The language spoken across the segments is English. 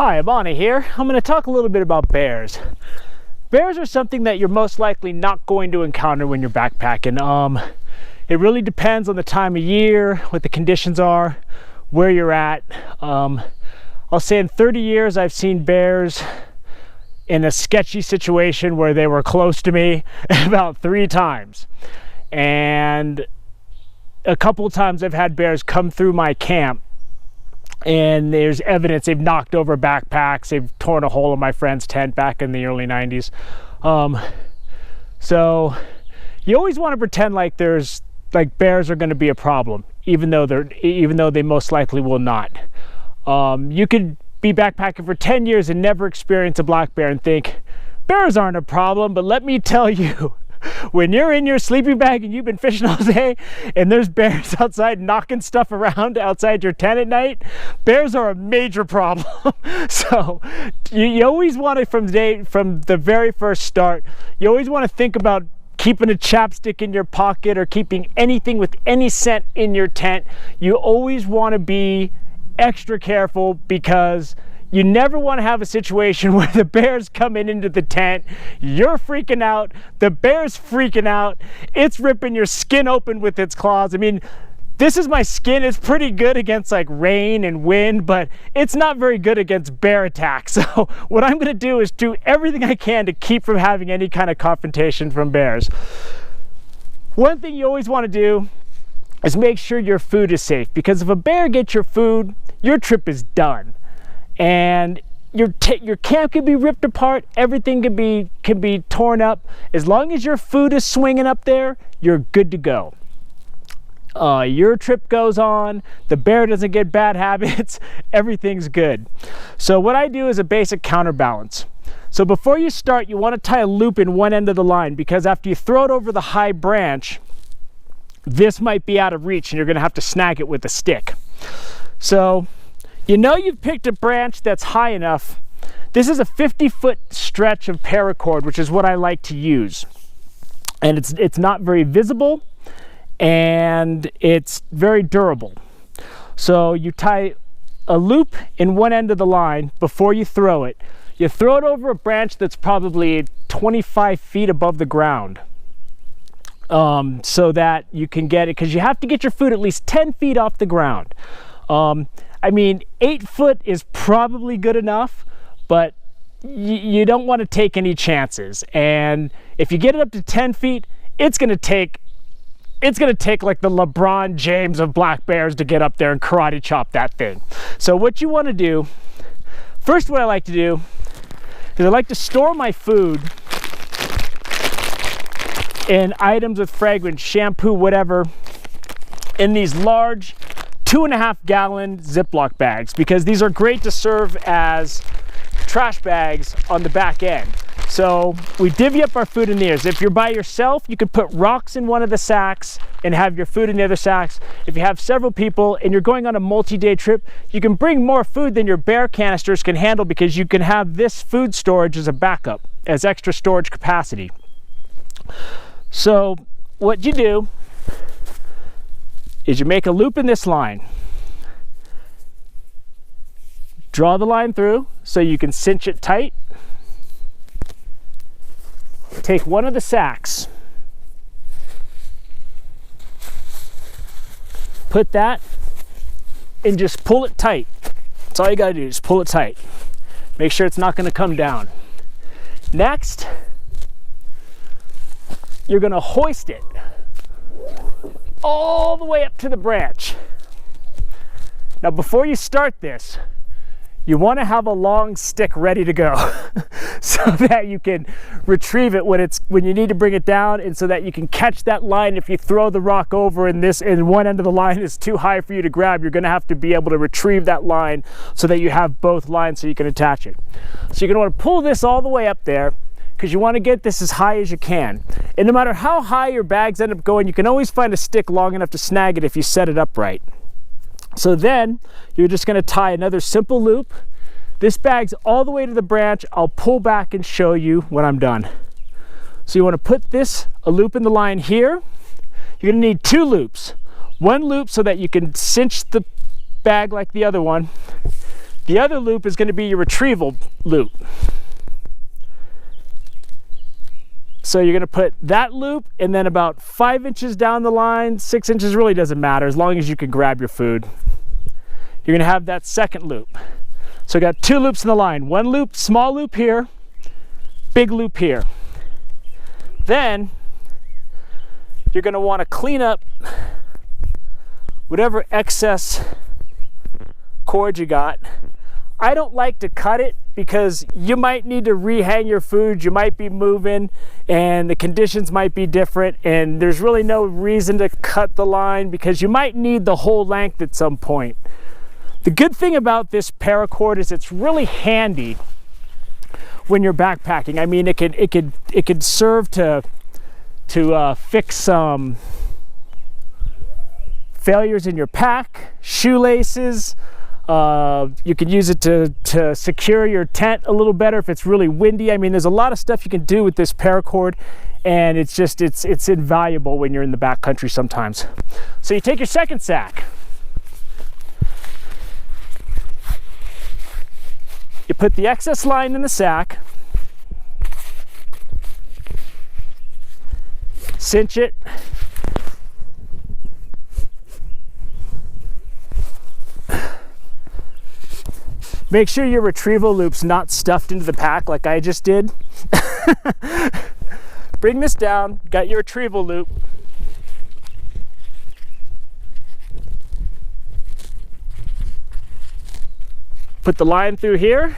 Hi, I'm Bonnie here. I'm going to talk a little bit about bears. Bears are something that you're most likely not going to encounter when you're backpacking. It really depends on the time of year, what the conditions are, where you're at. I'll say in 30 years I've seen bears in a sketchy situation where they were close to me about 3 times. And a couple of times I've had bears come through my camp, and there's evidence they've knocked over backpacks, they've torn a hole in my friend's tent back in the early 90s. So you always want to pretend like bears are going to be a problem, even though they most likely will not. You could be backpacking for 10 years and never experience a black bear and think bears aren't a problem, but let me tell you, when you're in your sleeping bag and you've been fishing all day and there's bears outside knocking stuff around outside your tent at night, bears are a major problem. So you always want to, from the very first start, you always want to think about keeping a chapstick in your pocket or keeping anything with any scent in your tent. You always want to be extra careful, because you never want to have a situation where the bear's coming into the tent, you're freaking out, the bear's freaking out, it's ripping your skin open with its claws. I mean, this is my skin. It's pretty good against like rain and wind, but it's not very good against bear attacks. So what I'm going to do is do everything I can to keep from having any kind of confrontation from bears. One thing you always want to do is make sure your food is safe, because if a bear gets your food, your trip is done. And your camp can be ripped apart, everything can be torn up. As long as your food is swinging up there, you're good to go. Your trip goes on, the bear doesn't get bad habits, everything's good. So what I do is a basic counterbalance. So before you start, you want to tie a loop in one end of the line, because after you throw it over the high branch, this might be out of reach and you're going to have to snag it with a stick. So you know you've picked a branch that's high enough. This is a 50-foot stretch of paracord, which is what I like to use. And it's not very visible, and it's very durable. So you tie a loop in one end of the line before you throw it. You throw it over a branch that's probably 25 feet above the ground, so that you can get it, because you have to get your food at least 10 feet off the ground. I mean, 8 foot is probably good enough, but you don't want to take any chances. And if you get it up to 10 feet, it's going to take like the LeBron James of black bears to get up there and karate chop that thing. So what you want to do, first what I like to do is I like to store my food in items with fragrance, shampoo, whatever, in these large 2.5-gallon Ziploc bags, because these are great to serve as trash bags on the back end. So we divvy up our food in these. If you're by yourself, you could put rocks in one of the sacks and have your food in the other sacks. If you have several people and you're going on a multi-day trip, you can bring more food than your bear canisters can handle, because you can have this food storage as a backup, as extra storage capacity. So what you do is you make a loop in this line. Draw the line through so you can cinch it tight. Take one of the sacks, put that, and just pull it tight. That's all you gotta do, just pull it tight. Make sure it's not gonna come down. Next, you're gonna hoist it all the way up to the branch. Now before you start this, you want to have a long stick ready to go so that you can retrieve it when you need to bring it down, and so that you can catch that line. If you throw the rock over and one end of the line is too high for you to grab, you're going to have to be able to retrieve that line so that you have both lines so you can attach it. So you're going to want to pull this all the way up there, because you want to get this as high as you can. And no matter how high your bags end up going, you can always find a stick long enough to snag it if you set it up right. So then you're just going to tie another simple loop. This bag's all the way to the branch. I'll pull back and show you when I'm done. So you want to put a loop in the line here. You're going to need 2 loops. One loop so that you can cinch the bag like the other one. The other loop is going to be your retrieval loop. So you're going to put that loop, and then about 5 inches down the line, 6 inches, really doesn't matter as long as you can grab your food. You're going to have that second loop. So I got 2 loops in the line. One loop, small loop here, big loop here. Then you're going to want to clean up whatever excess cord you got. I don't like to cut it because you might need to rehang your food, you might be moving, and the conditions might be different, and there's really no reason to cut the line because you might need the whole length at some point. The good thing about this paracord is it's really handy when you're backpacking. I mean, it could serve to fix some failures in your pack, shoelaces. You can use it to secure your tent a little better if it's really windy. I mean, there's a lot of stuff you can do with this paracord, and it's invaluable when you're in the backcountry sometimes. So you take your second sack. You put the excess line in the sack, cinch it, make sure your retrieval loop's not stuffed into the pack like I just did. Bring this down, got your retrieval loop. Put the line through here.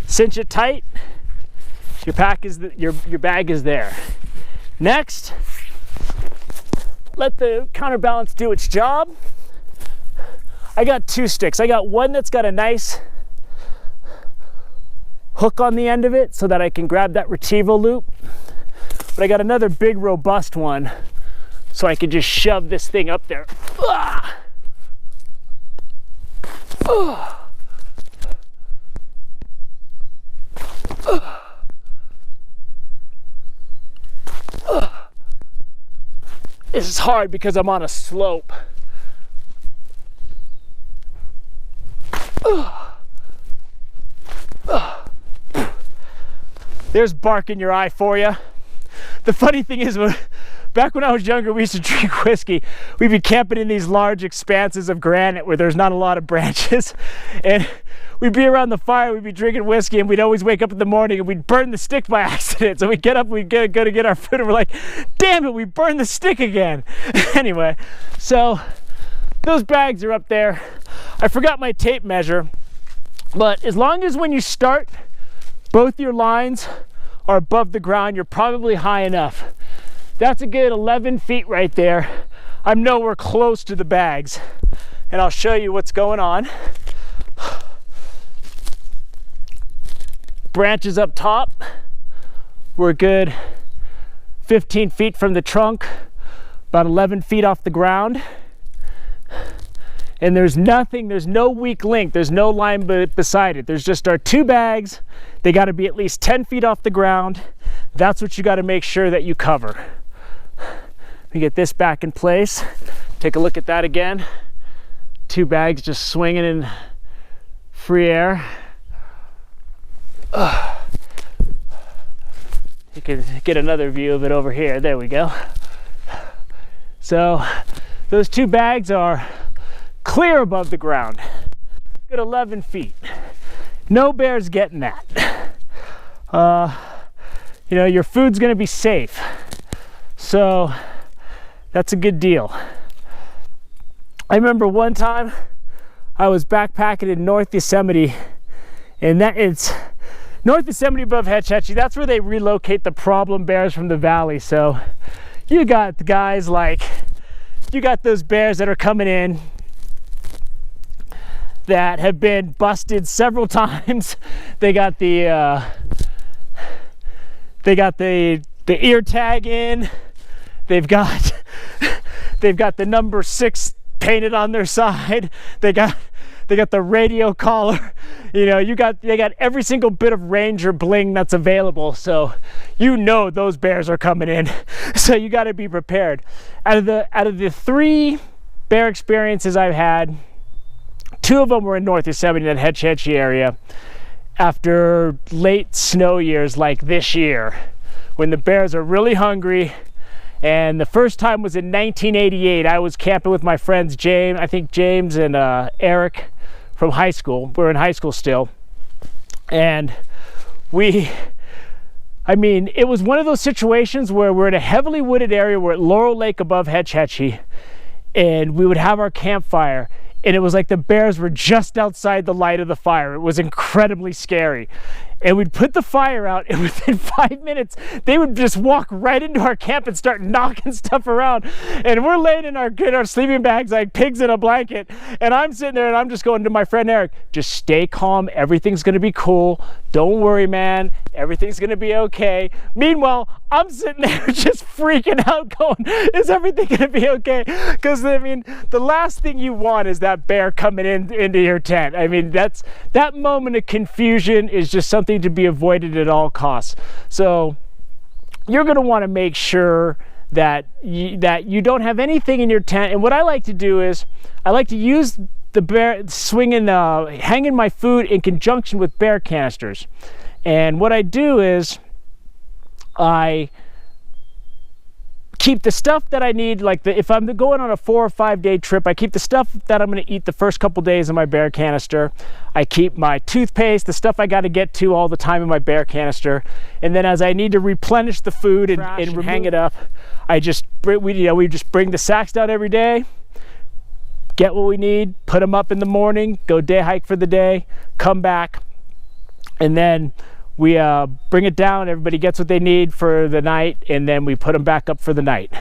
Cinch it tight. Your pack is your bag is there. Next, let the counterbalance do its job. I got 2 sticks. I got one that's got a nice hook on the end of it so that I can grab that retrieval loop. But I got another big robust one so I can just shove this thing up there. Ah! Oh. Oh. Oh. This is hard because I'm on a slope. Oh. Oh. There's bark in your eye for you. The funny thing is, back when I was younger, we used to drink whiskey. We'd be camping in these large expanses of granite where there's not a lot of branches. And we'd be around the fire, we'd be drinking whiskey, and we'd always wake up in the morning and we'd burn the stick by accident. So we'd get up, we'd go to get our food, and we're like, damn it, we burned the stick again. Anyway, so those bags are up there. I forgot my tape measure, but as long as when you start, both your lines are above the ground, you're probably high enough. That's a good 11 feet right there. I'm nowhere close to the bags, and I'll show you what's going on. Branches up top, we're a good 15 feet from the trunk, about 11 feet off the ground. And there's no weak link, there's no line beside it. There's just our 2 bags. They got to be at least 10 feet off the ground. That's what you got to make sure that you cover. We get this back in place. Take a look at that again. 2 bags just swinging in free air. You can get another view of it over here. There we go. So those 2 bags are clear above the ground. Good 11 feet. No bears getting that. You know, your food's gonna be safe. So that's a good deal. I remember one time I was backpacking in North Yosemite, and it's North Yosemite above Hetch Hetchy. That's where they relocate the problem bears from the valley. So you got the guys like, you got those bears that are coming in that have been busted several times. They got the ear tag in. They've got the number 6 painted on their side. They got They got the radio collar. You know, they got every single bit of ranger bling that's available. So you know those bears are coming in. So you got to be prepared. Out of the 3 bear experiences I've had, 2 of them were in North Yosemite, that Hetch Hetchy area, after late snow years like this year, when the bears are really hungry. And the first time was in 1988. I was camping with my friends James and Eric from high school. We're in high school still. And it was one of those situations where we're in a heavily wooded area. We're at Laurel Lake above Hetch Hetchy, and we would have our campfire. And it was like the bears were just outside the light of the fire. It was incredibly scary. And we'd put the fire out, and within 5 minutes, they would just walk right into our camp and start knocking stuff around. And we're laying in our sleeping bags like pigs in a blanket. And I'm sitting there, and I'm just going to my friend Eric, just stay calm. Everything's going to be cool. Don't worry, man. Everything's going to be okay. Meanwhile, I'm sitting there just freaking out going, is everything going to be okay? Because, I mean, the last thing you want is that bear coming into your tent. I mean, that moment of confusion is just something to be avoided at all costs. So you're going to want to make sure that you don't have anything in your tent. And what I like to do is I like to use the bear hanging my food in conjunction with bear canisters. And what I do is I keep the stuff that I need, if I'm going on a 4 or 5 day trip, I keep the stuff that I'm going to eat the first couple days in my bear canister. I keep my toothpaste, the stuff I got to get to all the time in my bear canister. And then as I need to replenish the food and hang it up, we just bring the sacks down every day, get what we need, put them up in the morning, go day hike for the day, come back, and then we bring it down. Everybody gets what they need for the night, and then we put them back up for the night.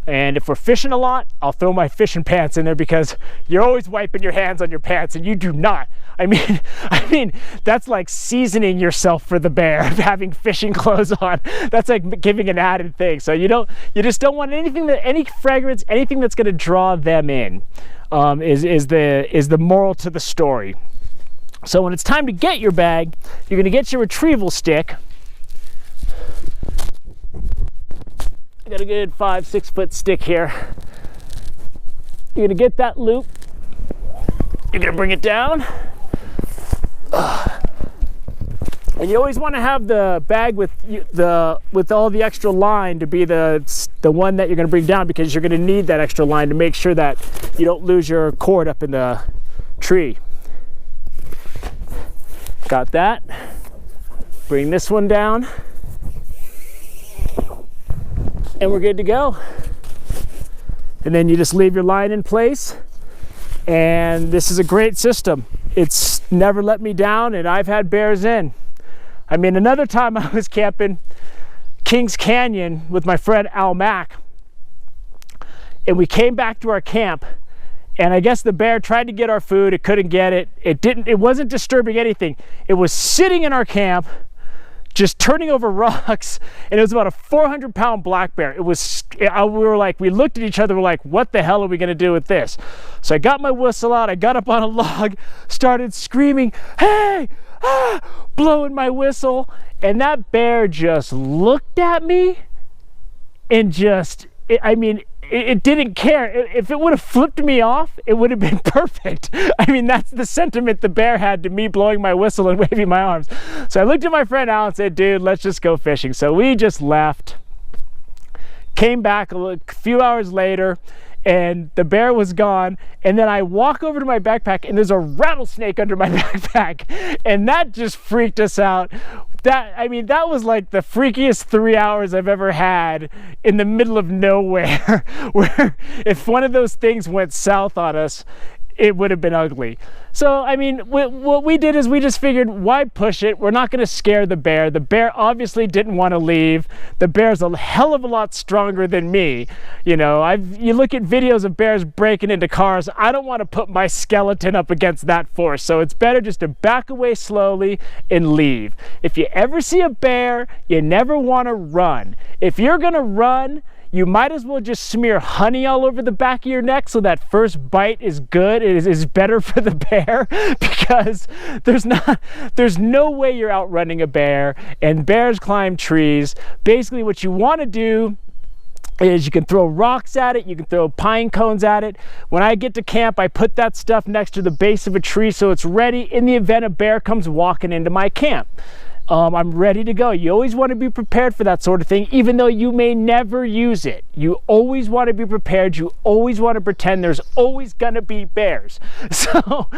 And if we're fishing a lot, I'll throw my fishing pants in there, because you're always wiping your hands on your pants, and you do not. I mean, that's like seasoning yourself for the bear, having fishing clothes on. That's like giving an added thing. So you just don't want any fragrance, anything that's going to draw them in. Is the moral to the story. So when it's time to get your bag, you're going to get your retrieval stick. I got a good 5-6 foot stick here. You're going to get that loop. You're going to bring it down. And you always want to have the bag with all the extra line to be the one that you're going to bring down, because you're going to need that extra line to make sure that you don't lose your cord up in the tree. Got that. Bring this one down. And we're good to go. And then you just leave your line in place. And this is a great system. It's never let me down, and I've had bears in. I mean, another time I was camping Kings Canyon with my friend Al Mack, and we came back to our camp, and I guess the bear tried to get our food. It couldn't get it. It wasn't disturbing anything. It was sitting in our camp, just turning over rocks, and it was about a 400-pound black bear. We looked at each other, we're like, what the hell are we gonna do with this? So I got my whistle out, I got up on a log, started screaming, hey, blowing my whistle, and that bear just looked at me and it didn't care. If it would have flipped me off, it would have been perfect. I mean, that's the sentiment the bear had to me blowing my whistle and waving my arms. So I looked at my friend Al and said, dude, let's just go fishing. So we just left, came back a few hours later, and the bear was gone. And then I walk over to my backpack, and there's a rattlesnake under my backpack. And that just freaked us out. That was like the freakiest 3 hours I've ever had in the middle of nowhere, where if one of those things went south on us, it would have been ugly. So, I mean, what we did is we just figured, why push it? We're not going to scare the bear. The bear obviously didn't want to leave. The bear's a hell of a lot stronger than me. You know, you look at videos of bears breaking into cars. I don't want to put my skeleton up against that force. So it's better just to back away slowly and leave. If you ever see a bear, you never want to run. If you're going to run, you might as well just smear honey all over the back of your neck so that first bite is good. It is better for the bear, because there's no way you're outrunning a bear, and bears climb trees. Basically what you want to do is you can throw rocks at it, you can throw pine cones at it. When I get to camp, I put that stuff next to the base of a tree so it's ready in the event a bear comes walking into my camp. I'm ready to go. You always want to be prepared for that sort of thing, even though you may never use it. You always want to be prepared. You always want to pretend there's always gonna be bears. So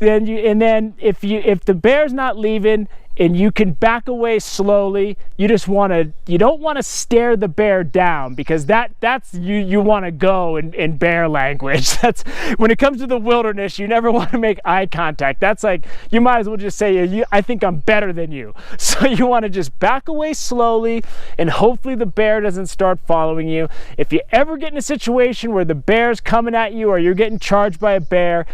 then if the bear's not leaving, and you can back away slowly, you don't want to stare the bear down, because that's you want to go in bear language. That's when it comes to the wilderness, you never want to make eye contact. That's like, you might as well just say, I think I'm better than you. So you want to just back away slowly, and hopefully the bear doesn't start following you. If you ever get in a situation where the bear's coming at you, or you're getting charged by a bear,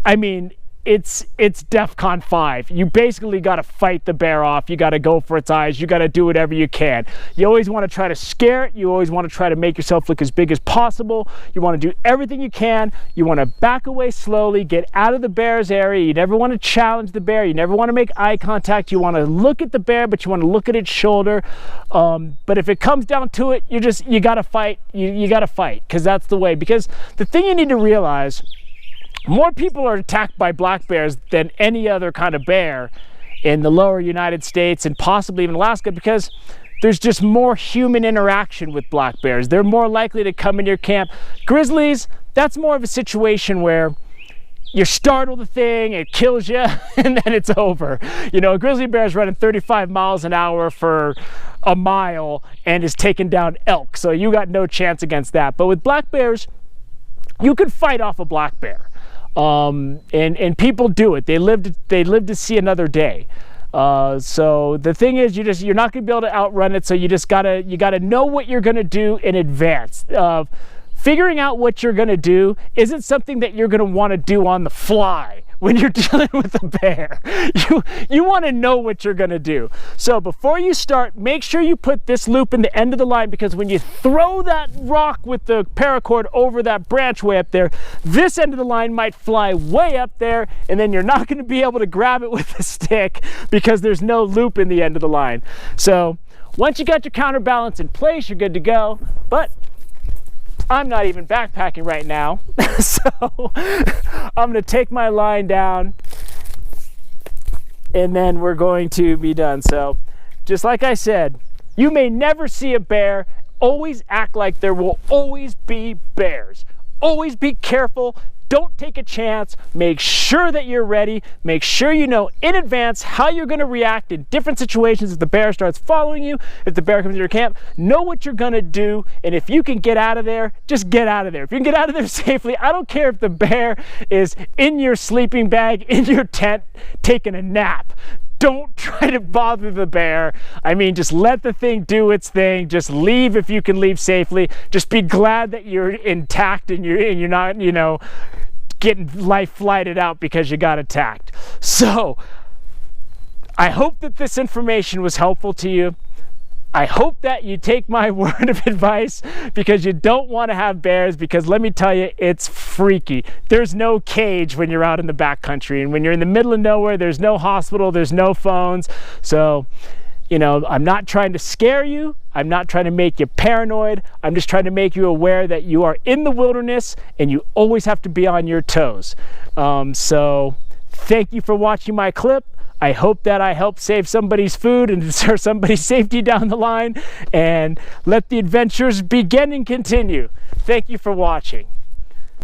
I mean, it's DEFCON 5. You basically got to fight the bear off. You got to go for its eyes. You got to do whatever you can. You always want to try to scare it. You always want to try to make yourself look as big as possible. You want to do everything you can. You want to back away slowly, get out of the bear's area. You never want to challenge the bear. You never want to make eye contact. You want to look at the bear, but you want to look at its shoulder. But if it comes down to it, you got to fight. You got to fight, because that's the way. Because the thing you need to realize, more people are attacked by black bears than any other kind of bear in the lower United States, and possibly even Alaska, because there's just more human interaction with black bears. They're more likely to come in your camp. Grizzlies, that's more of a situation where you startle the thing, it kills you, and then it's over. You know, a grizzly bear is running 35 miles an hour for a mile and is taking down elk, so you got no chance against that. But with black bears, you can fight off a black bear. And people do it. They live to see another day. So the thing is, you're not going to be able to outrun it. So you gotta know what you're going to do in advance. Figuring out what you're going to do isn't something that you're going to want to do on the fly when you're dealing with a bear. You want to know what you're going to do. So before you start, make sure you put this loop in the end of the line, because when you throw that rock with the paracord over that branch way up there, this end of the line might fly way up there, and then you're not going to be able to grab it with a stick because there's no loop in the end of the line. So once you got your counterbalance in place, you're good to go. But I'm not even backpacking right now, so I'm going to take my line down, and then we're going to be done. So just like I said, you may never see a bear. Always act like there will always be bears. Always be careful. Don't take a chance. Make sure that you're ready. Make sure you know in advance how you're going to react in different situations. If the bear starts following you, if the bear comes to your camp, know what you're going to do. And if you can get out of there, just get out of there. If you can get out of there safely, I don't care if the bear is in your sleeping bag, in your tent, taking a nap. Don't try to bother the bear. I mean, just let the thing do its thing. Just leave if you can leave safely. Just be glad that you're intact and you're not, getting life flighted out because you got attacked. So I hope that this information was helpful to you. I hope that you take my word of advice, because you don't want to have bears, because let me tell you, it's freaky. There's no cage when you're out in the backcountry, and when you're in the middle of nowhere, there's no hospital, there's no phones. So, I'm not trying to scare you. I'm not trying to make you paranoid. I'm just trying to make you aware that you are in the wilderness and you always have to be on your toes. So thank you for watching my clip. I hope that I helped save somebody's food and ensure somebody's safety down the line, and let the adventures begin and continue. Thank you for watching.